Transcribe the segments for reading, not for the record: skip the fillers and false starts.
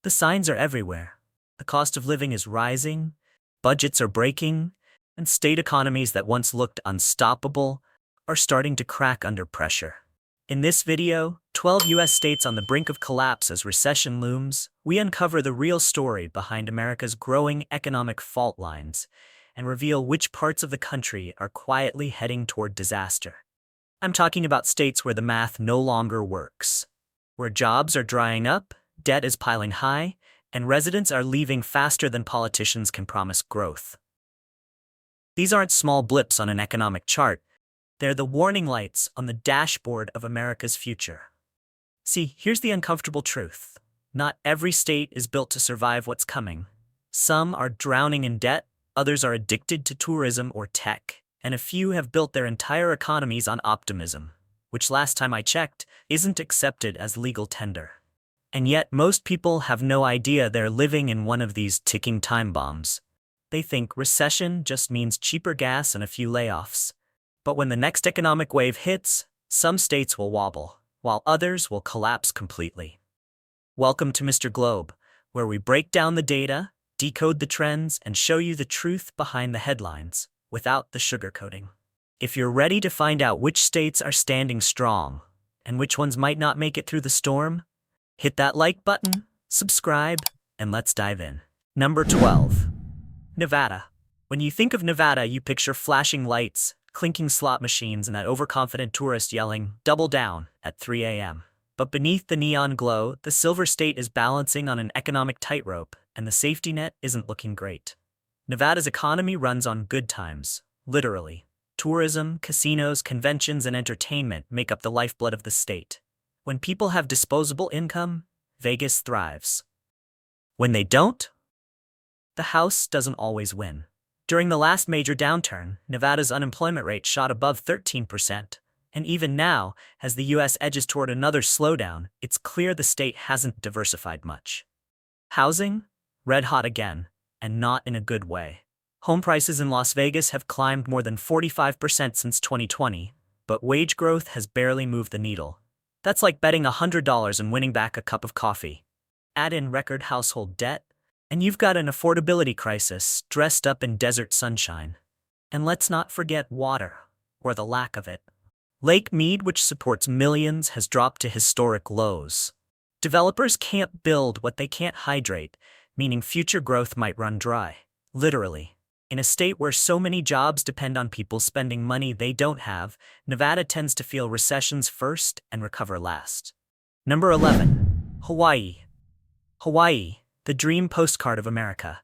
The signs are everywhere. The cost of living is rising, budgets are breaking, and state economies that once looked unstoppable are starting to crack under pressure. In this video, 12 US states on the brink of collapse as recession looms, we uncover the real story behind America's growing economic fault lines and reveal which parts of the country are quietly heading toward disaster. I'm talking about states where the math no longer works, where jobs are drying up, debt is piling high, and residents are leaving faster than politicians can promise growth. These aren't small blips on an economic chart. They're the warning lights on the dashboard of America's future. See, here's the uncomfortable truth. Not every state is built to survive what's coming. Some are drowning in debt, others are addicted to tourism or tech, and a few have built their entire economies on optimism, which last time I checked, isn't accepted as legal tender. And yet most people have no idea they're living in one of these ticking time bombs. They think recession just means cheaper gas and a few layoffs. But when the next economic wave hits, some states will wobble, while others will collapse completely. Welcome to Mr. Globe, where we break down the data, decode the trends, and show you the truth behind the headlines, without the sugarcoating. If you're ready to find out which states are standing strong, and which ones might not make it through the storm, hit that like button, subscribe, and let's dive in. Number 12. Nevada. When you think of Nevada, you picture flashing lights, clinking slot machines, and that overconfident tourist yelling, "Double down," at 3 a.m. But beneath the neon glow, the Silver State is balancing on an economic tightrope, and the safety net isn't looking great. Nevada's economy runs on good times, literally. Tourism, casinos, conventions, and entertainment make up the lifeblood of the state. When people have disposable income, Vegas thrives. When they don't, the house doesn't always win. During the last major downturn, Nevada's unemployment rate shot above 13%, and even now, as the US edges toward another slowdown, it's clear the state hasn't diversified much. Housing? Red hot again, and not in a good way. Home prices in Las Vegas have climbed more than 45% since 2020, but wage growth has barely moved the needle. That's like betting $100 and winning back a cup of coffee. Add in record household debt, and you've got an affordability crisis dressed up in desert sunshine. And let's not forget water, or the lack of it. Lake Mead, which supports millions, has dropped to historic lows. Developers can't build what they can't hydrate, meaning future growth might run dry. Literally. In a state where so many jobs depend on people spending money they don't have, Nevada tends to feel recessions first and recover last. Number 11. Hawaii. Hawaii, the dream postcard of America.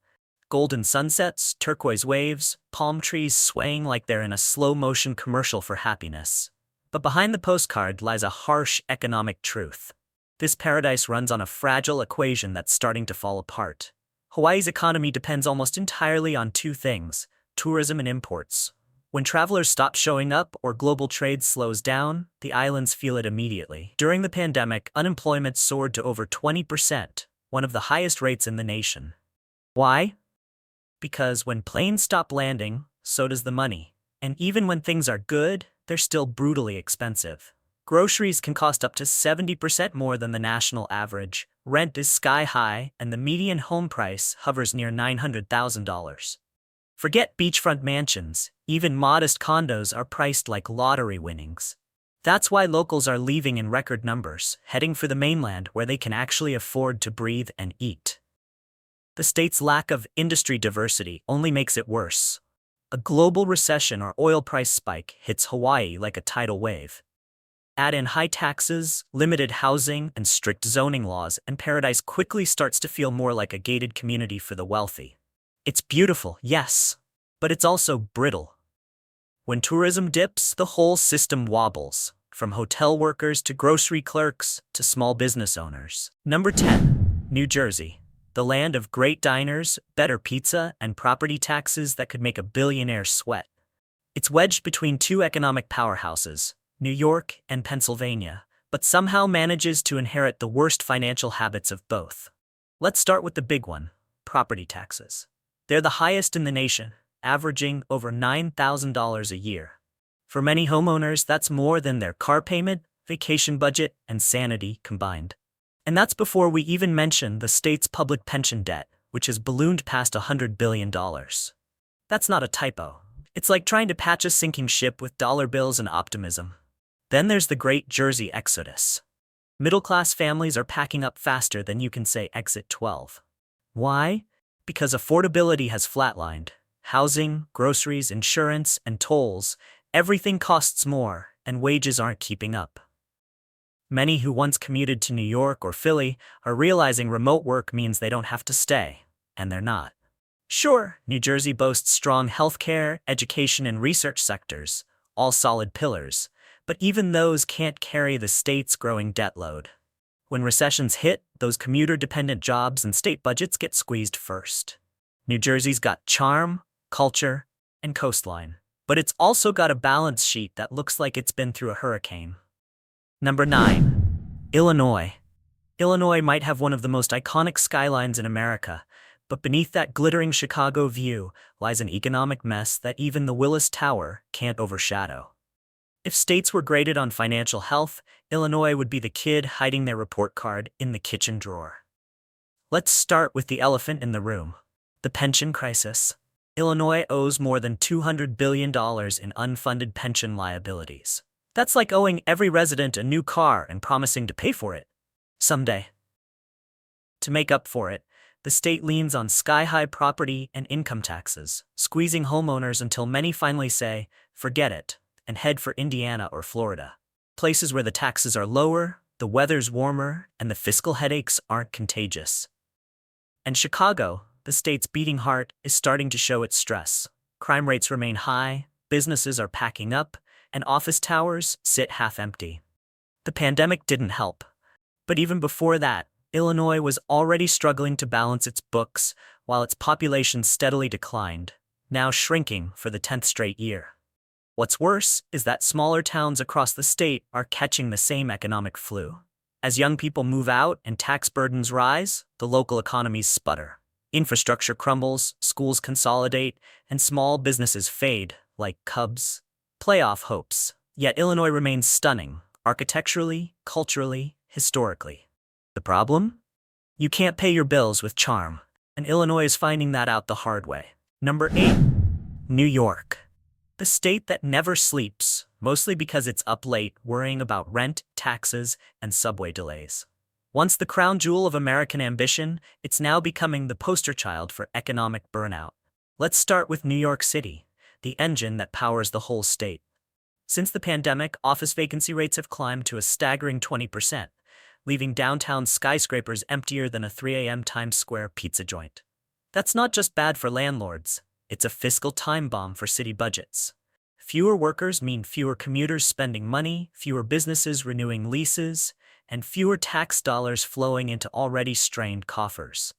Golden sunsets, turquoise waves, palm trees swaying like they're in a slow-motion commercial for happiness. But behind the postcard lies a harsh economic truth. This paradise runs on a fragile equation that's starting to fall apart. Hawaii's economy depends almost entirely on two things: tourism and imports. When travelers stop showing up or global trade slows down, the islands feel it immediately. During the pandemic, unemployment soared to over 20%, one of the highest rates in the nation. Why? Because when planes stop landing, so does the money. And even when things are good, they're still brutally expensive. Groceries can cost up to 70% more than the national average, rent is sky high, and the median home price hovers near $900,000. Forget beachfront mansions, even modest condos are priced like lottery winnings. That's why locals are leaving in record numbers, heading for the mainland where they can actually afford to breathe and eat. The state's lack of industry diversity only makes it worse. A global recession or oil price spike hits Hawaii like a tidal wave. Add in high taxes, limited housing, and strict zoning laws, and paradise quickly starts to feel more like a gated community for the wealthy. It's beautiful, yes, but it's also brittle. When tourism dips, the whole system wobbles, from hotel workers to grocery clerks to small business owners. Number 10. New Jersey. The land of great diners, better pizza, and property taxes that could make a billionaire sweat. It's wedged between two economic powerhouses, New York and Pennsylvania, but somehow manages to inherit the worst financial habits of both. Let's start with the big one, property taxes. They're the highest in the nation, averaging over $9,000 a year. For many homeowners, that's more than their car payment, vacation budget, and sanity combined. And that's before we even mention the state's public pension debt, which has ballooned past $100 billion. That's not a typo. It's like trying to patch a sinking ship with dollar bills and optimism. Then there's the great Jersey exodus. Middle-class families are packing up faster than you can say exit 12. Why? Because affordability has flatlined. Housing, groceries, insurance, and tolls, everything costs more, and wages aren't keeping up. Many who once commuted to New York or Philly are realizing remote work means they don't have to stay, and they're not. Sure, New Jersey boasts strong healthcare, education, and research sectors, all solid pillars, but even those can't carry the state's growing debt load. When recessions hit, those commuter-dependent jobs and state budgets get squeezed first. New Jersey's got charm, culture, and coastline, but it's also got a balance sheet that looks like it's been through a hurricane. Number 9. Illinois. Illinois might have one of the most iconic skylines in America, but beneath that glittering Chicago view lies an economic mess that even the Willis Tower can't overshadow. If states were graded on financial health, Illinois would be the kid hiding their report card in the kitchen drawer. Let's start with the elephant in the room, the pension crisis. Illinois owes more than $200 billion in unfunded pension liabilities. That's like owing every resident a new car and promising to pay for it someday. To make up for it, the state leans on sky-high property and income taxes, squeezing homeowners until many finally say, forget it, and head for Indiana or Florida. Places where the taxes are lower, the weather's warmer, and the fiscal headaches aren't contagious. And Chicago, the state's beating heart, is starting to show its stress. Crime rates remain high, businesses are packing up, and office towers sit half empty. The pandemic didn't help. But even before that, Illinois was already struggling to balance its books while its population steadily declined, now shrinking for the 10th straight year. What's worse is that smaller towns across the state are catching the same economic flu. As young people move out and tax burdens rise, the local economies sputter. Infrastructure crumbles, schools consolidate, and small businesses fade like Cubs' playoff hopes. Yet Illinois remains stunning, architecturally, culturally, historically. The problem? You can't pay your bills with charm, and Illinois is finding that out the hard way. Number 8. New York. The state that never sleeps, mostly because it's up late worrying about rent, taxes, and subway delays. Once the crown jewel of American ambition, it's now becoming the poster child for economic burnout. Let's start with New York City, the engine that powers the whole state. Since the pandemic, office vacancy rates have climbed to a staggering 20%, leaving downtown skyscrapers emptier than a 3 a.m. Times Square pizza joint. That's not just bad for landlords, it's a fiscal time bomb for city budgets. Fewer workers mean fewer commuters spending money, fewer businesses renewing leases, and fewer tax dollars flowing into already strained coffers.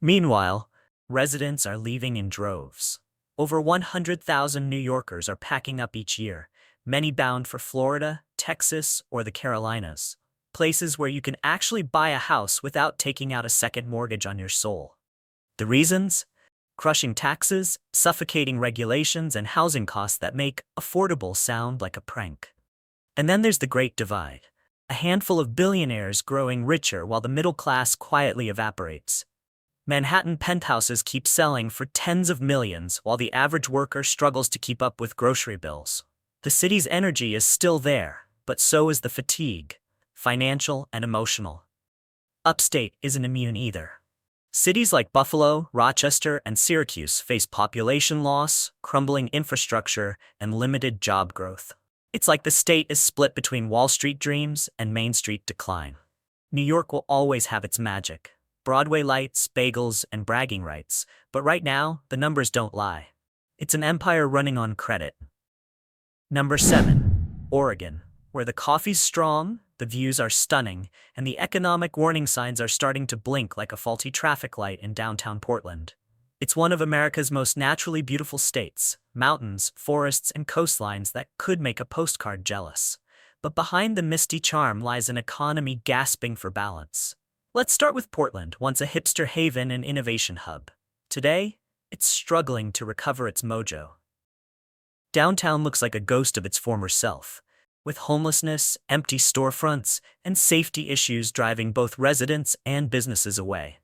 Meanwhile, residents are leaving in droves. Over 100,000 New Yorkers are packing up each year, many bound for Florida, Texas, or the Carolinas, places where you can actually buy a house without taking out a second mortgage on your soul. The reasons? Crushing taxes, suffocating regulations, and housing costs that make affordable sound like a prank. And then there's the Great Divide, a handful of billionaires growing richer while the middle class quietly evaporates. Manhattan penthouses keep selling for tens of millions while the average worker struggles to keep up with grocery bills. The city's energy is still there, but so is the fatigue, financial and emotional. Upstate isn't immune either. Cities like Buffalo, Rochester, and Syracuse face population loss, crumbling infrastructure, and limited job growth. It's like the state is split between Wall Street dreams and Main Street decline. New York will always have its magic. Broadway lights, bagels, and bragging rights, but right now, the numbers don't lie. It's an empire running on credit. Number 7. Oregon, where the coffee's strong, the views are stunning, and the economic warning signs are starting to blink like a faulty traffic light in downtown Portland. It's one of America's most naturally beautiful states, mountains, forests, and coastlines that could make a postcard jealous. But behind the misty charm lies an economy gasping for balance. Let's start with Portland, once a hipster haven and innovation hub. Today, it's struggling to recover its mojo. Downtown looks like a ghost of its former self. with homelessness, empty storefronts, and safety issues driving both residents and businesses away.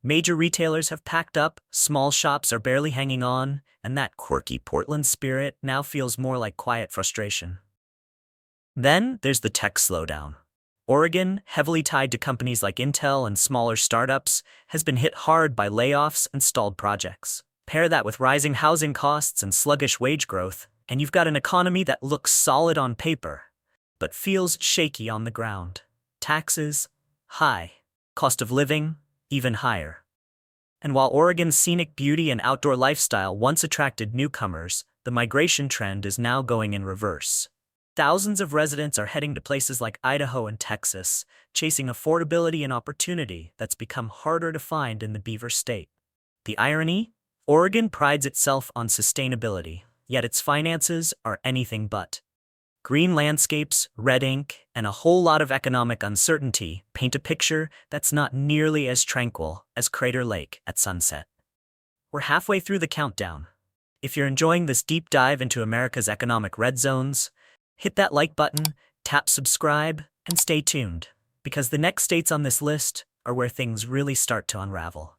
Major retailers have packed up, small shops are barely hanging on, and that quirky Portland spirit now feels more like quiet frustration. Then there's the tech slowdown. Oregon, heavily tied to companies like Intel and smaller startups, has been hit hard by layoffs and stalled projects. Pair that with rising housing costs and sluggish wage growth, and you've got an economy that looks solid on paper, but feels shaky on the ground. Taxes, high. Cost of living, even higher. And while Oregon's scenic beauty and outdoor lifestyle once attracted newcomers, the migration trend is now going in reverse. Thousands of residents are heading to places like Idaho and Texas, chasing affordability and opportunity that's become harder to find in the Beaver State. The irony? Oregon prides itself on sustainability, yet its finances are anything but. Green landscapes, red ink, and a whole lot of economic uncertainty paint a picture that's not nearly as tranquil as Crater Lake at sunset. We're halfway through the countdown. If you're enjoying this deep dive into America's economic red zones, hit that like button, tap subscribe, and stay tuned, because the next states on this list are where things really start to unravel.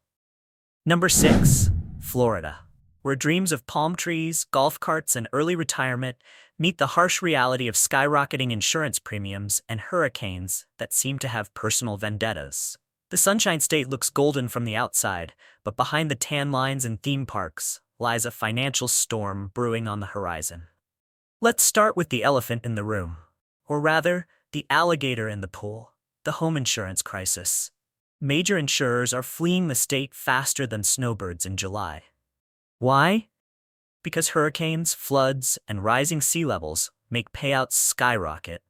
Number 6. Florida, where dreams of palm trees, golf carts, and early retirement meet the harsh reality of skyrocketing insurance premiums and hurricanes that seem to have personal vendettas. The Sunshine State looks golden from the outside, but behind the tan lines and theme parks lies a financial storm brewing on the horizon. Let's start with the elephant in the room, or rather, the alligator in the pool, the home insurance crisis. Major insurers are fleeing the state faster than snowbirds in July. Why? Because hurricanes, floods, and rising sea levels make payouts skyrocket.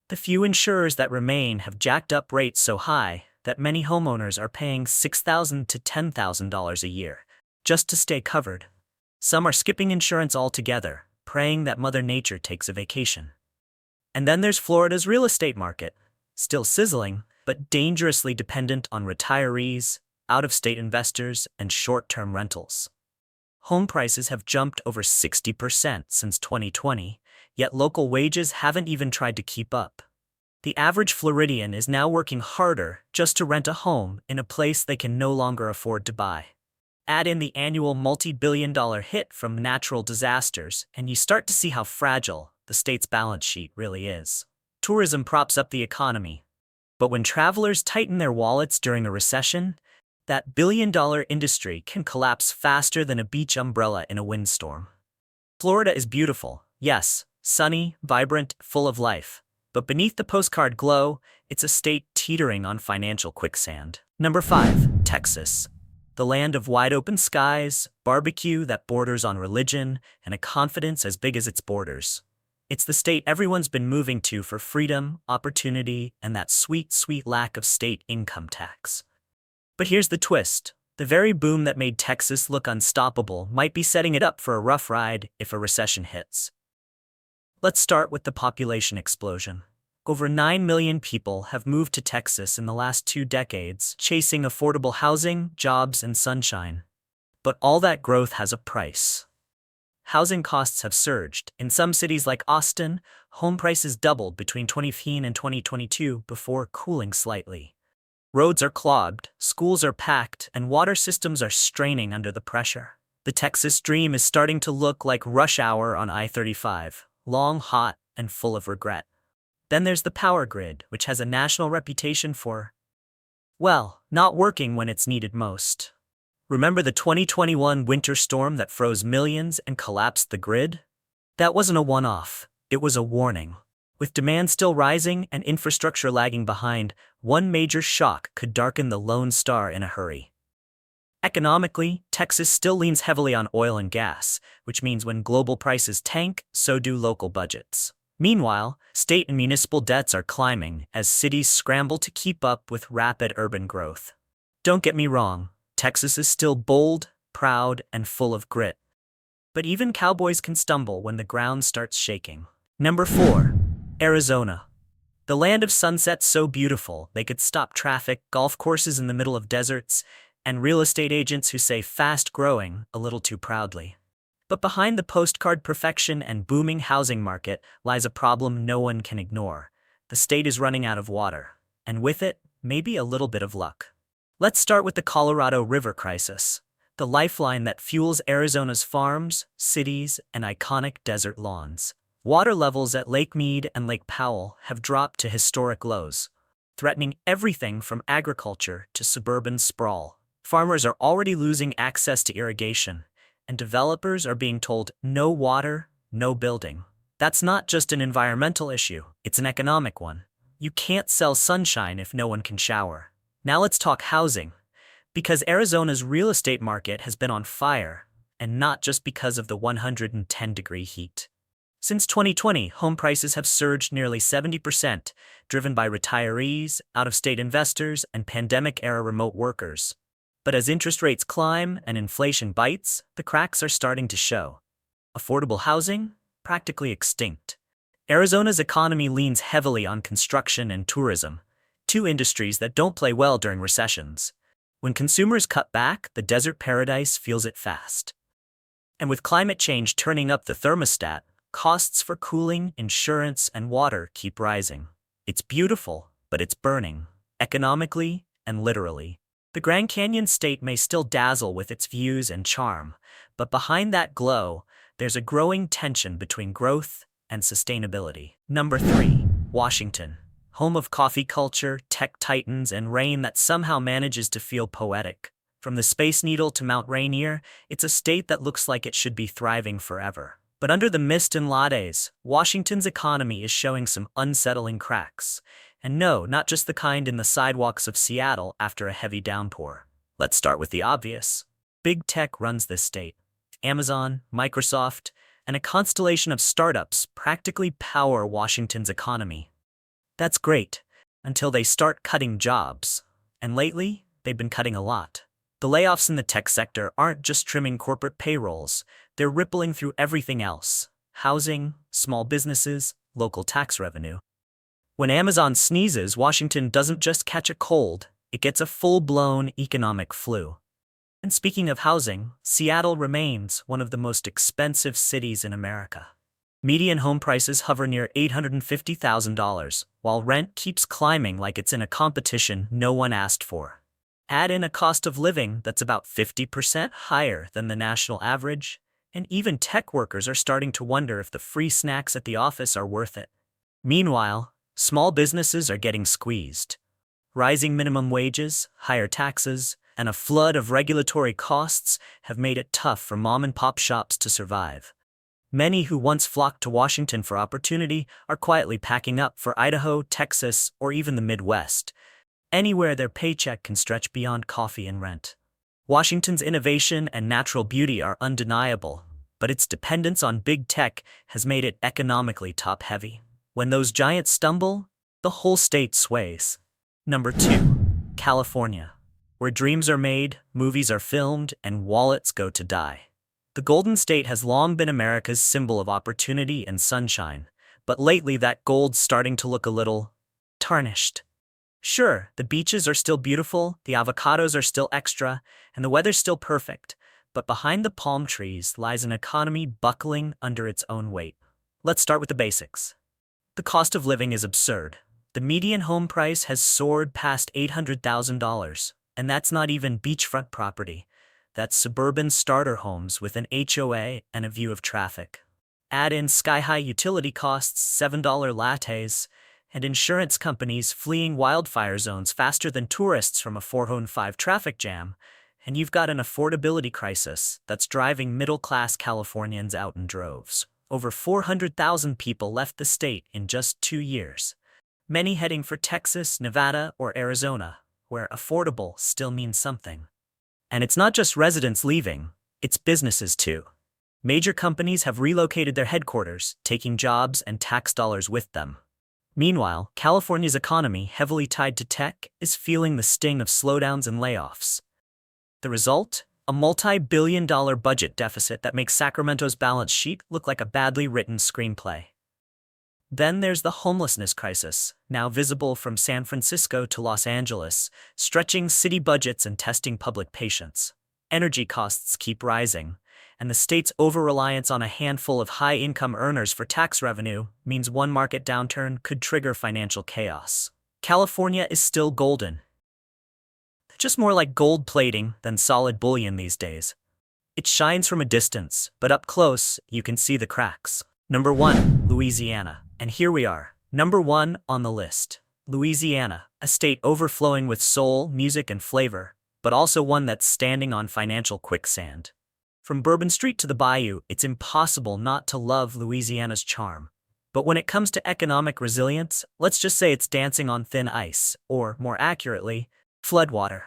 The few insurers that remain have jacked up rates so high that many homeowners are paying $6,000 to $10,000 a year just to stay covered. Some are skipping insurance altogether, praying that Mother Nature takes a vacation. And then there's Florida's real estate market, still sizzling, but dangerously dependent on retirees, out-of-state investors, and short-term rentals. Home prices have jumped over 60% since 2020, yet local wages haven't even tried to keep up. The average Floridian is now working harder just to rent a home in a place they can no longer afford to buy. Add in the annual multi-billion-dollar hit from natural disasters, and you start to see how fragile the state's balance sheet really is. Tourism props up the economy, but when travelers tighten their wallets during a recession, that billion-dollar industry can collapse faster than a beach umbrella in a windstorm. Florida is beautiful, yes, sunny, vibrant, full of life, but beneath the postcard glow, it's a state teetering on financial quicksand. Number 5. Texas. The land of wide-open skies, barbecue that borders on religion, and a confidence as big as its borders. It's the state everyone's been moving to for freedom, opportunity, and that sweet, sweet lack of state income tax. But here's the twist. The very boom that made Texas look unstoppable might be setting it up for a rough ride if a recession hits. Let's start with the population explosion. Over 9 million people have moved to Texas in the last 2 decades, chasing affordable housing, jobs, and sunshine. But all that growth has a price. Housing costs have surged. In some cities like Austin, home prices doubled between 2015 and 2022 before cooling slightly. Roads are clogged, schools are packed, and water systems are straining under the pressure. The Texas dream is starting to look like rush hour on I-35, long, hot, and full of regret. Then there's the power grid, which has a national reputation for, well, not working when it's needed most. Remember the 2021 winter storm that froze millions and collapsed the grid? That wasn't a one-off, it was a warning. With demand still rising and infrastructure lagging behind, one major shock could darken the Lone Star in a hurry. Economically, Texas still leans heavily on oil and gas, which means when global prices tank, so do local budgets. Meanwhile, state and municipal debts are climbing as cities scramble to keep up with rapid urban growth. Don't get me wrong, Texas is still bold, proud, and full of grit. But even cowboys can stumble when the ground starts shaking. Number 4. Arizona. The land of sunsets so beautiful they could stop traffic, golf courses in the middle of deserts, and real estate agents who say fast growing a little too proudly. But behind the postcard perfection and booming housing market lies a problem no one can ignore. The state is running out of water, and with it, maybe a little bit of luck. Let's start with the Colorado River crisis, the lifeline that fuels Arizona's farms, cities, and iconic desert lawns. Water levels at Lake Mead and Lake Powell have dropped to historic lows, threatening everything from agriculture to suburban sprawl. Farmers are already losing access to irrigation, and developers are being told no water, no building. That's not just an environmental issue, it's an economic one. You can't sell sunshine if no one can shower. Now let's talk housing, because Arizona's real estate market has been on fire, and not just because of the 110-degree heat. Since 2020, home prices have surged nearly 70%, driven by retirees, out-of-state investors, and pandemic-era remote workers. But as interest rates climb and inflation bites, the cracks are starting to show. Affordable housing? Practically extinct. Arizona's economy leans heavily on construction and tourism, two industries that don't play well during recessions. When consumers cut back, the desert paradise feels it fast. And with climate change turning up the thermostat, costs for cooling, insurance, and water keep rising. It's beautiful, but it's burning, economically and literally. The Grand Canyon State may still dazzle with its views and charm, but behind that glow, there's a growing tension between growth and sustainability. Number 3. Washington. Home of coffee culture, tech titans, and rain that somehow manages to feel poetic. From the Space Needle to Mount Rainier, it's a state that looks like it should be thriving forever. But under the mist and lattes, Washington's economy is showing some unsettling cracks. And no, not just the kind in the sidewalks of Seattle after a heavy downpour. Let's start with the obvious. Big tech runs this state. Amazon, Microsoft, and a constellation of startups practically power Washington's economy. That's great, until they start cutting jobs. And lately, they've been cutting a lot. The layoffs in the tech sector aren't just trimming corporate payrolls, they're rippling through everything else: housing, small businesses, local tax revenue. When Amazon sneezes, Washington doesn't just catch a cold, it gets a full-blown economic flu. And speaking of housing, Seattle remains one of the most expensive cities in America. Median home prices hover near $850,000, while rent keeps climbing like it's in a competition no one asked for. Add in a cost of living that's about 50% higher than the national average, and even tech workers are starting to wonder if the free snacks at the office are worth it. Meanwhile, small businesses are getting squeezed. Rising minimum wages, higher taxes, and a flood of regulatory costs have made it tough for mom-and-pop shops to survive. Many who once flocked to Washington for opportunity are quietly packing up for Idaho, Texas, or even the Midwest, anywhere their paycheck can stretch beyond coffee and rent. Washington's innovation and natural beauty are undeniable, but its dependence on big tech has made it economically top-heavy. When those giants stumble, the whole state sways. Number 2. California. Where dreams are made, movies are filmed, and wallets go to die. The Golden State has long been America's symbol of opportunity and sunshine, but lately that gold's starting to look a little tarnished. Sure, the beaches are still beautiful, the avocados are still extra, and the weather's still perfect, but behind the palm trees lies an economy buckling under its own weight. Let's start with the basics. The cost of living is absurd. The median home price has soared past $800,000, and that's not even beachfront property. That's suburban starter homes with an HOA and a view of traffic. Add in sky-high utility costs, $7 lattes, and insurance companies fleeing wildfire zones faster than tourists from a 405 traffic jam, and you've got an affordability crisis that's driving middle-class Californians out in droves. Over 400,000 people left the state in just 2 years, many heading for Texas, Nevada, or Arizona, where affordable still means something. And it's not just residents leaving, it's businesses too. Major companies have relocated their headquarters, taking jobs and tax dollars with them. Meanwhile, California's economy, heavily tied to tech, is feeling the sting of slowdowns and layoffs. The result? A multi-billion-dollar budget deficit that makes Sacramento's balance sheet look like a badly written screenplay. Then there's the homelessness crisis, now visible from San Francisco to Los Angeles, stretching city budgets and testing public patience. Energy costs keep rising, and the state's over-reliance on a handful of high-income earners for tax revenue means one market downturn could trigger financial chaos. California is still golden. Just more like gold plating than solid bullion these days. It shines from a distance, but up close, you can see the cracks. Number 1, Louisiana. And here we are. Number 1 on the list. Louisiana, a state overflowing with soul, music, and flavor, but also one that's standing on financial quicksand. From Bourbon Street to the Bayou, it's impossible not to love Louisiana's charm. But when it comes to economic resilience, let's just say it's dancing on thin ice, or, more accurately, floodwater.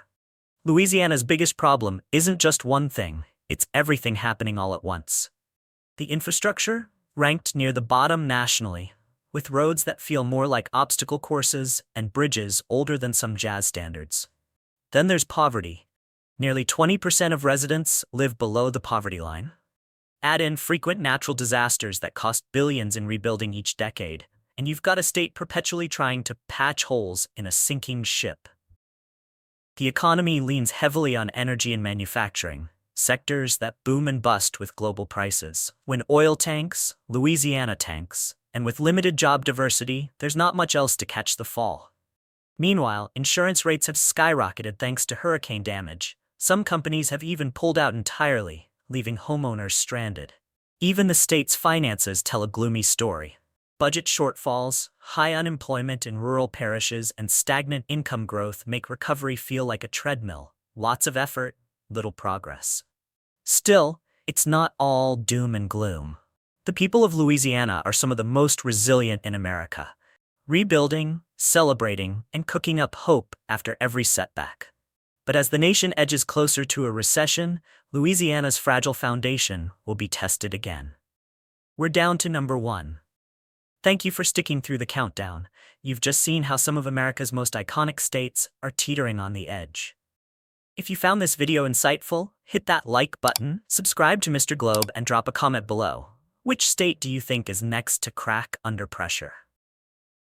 Louisiana's biggest problem isn't just one thing, it's everything happening all at once. The infrastructure, ranked near the bottom nationally, with roads that feel more like obstacle courses and bridges older than some jazz standards. Then there's poverty. Nearly 20% of residents live below the poverty line. Add in frequent natural disasters that cost billions in rebuilding each decade, and you've got a state perpetually trying to patch holes in a sinking ship. The economy leans heavily on energy and manufacturing, sectors that boom and bust with global prices. When oil tanks, Louisiana tanks, and with limited job diversity, there's not much else to catch the fall. Meanwhile, insurance rates have skyrocketed thanks to hurricane damage. Some companies have even pulled out entirely, leaving homeowners stranded. Even the state's finances tell a gloomy story. Budget shortfalls, high unemployment in rural parishes, and stagnant income growth make recovery feel like a treadmill. Lots of effort, little progress. Still, it's not all doom and gloom. The people of Louisiana are some of the most resilient in America, rebuilding, celebrating, and cooking up hope after every setback. But as the nation edges closer to a recession, Louisiana's fragile foundation will be tested again. We're down to number 1. Thank you for sticking through the countdown. You've just seen how some of America's most iconic states are teetering on the edge. If you found this video insightful, hit that like button, subscribe to Mr. Globe, and drop a comment below. Which state do you think is next to crack under pressure?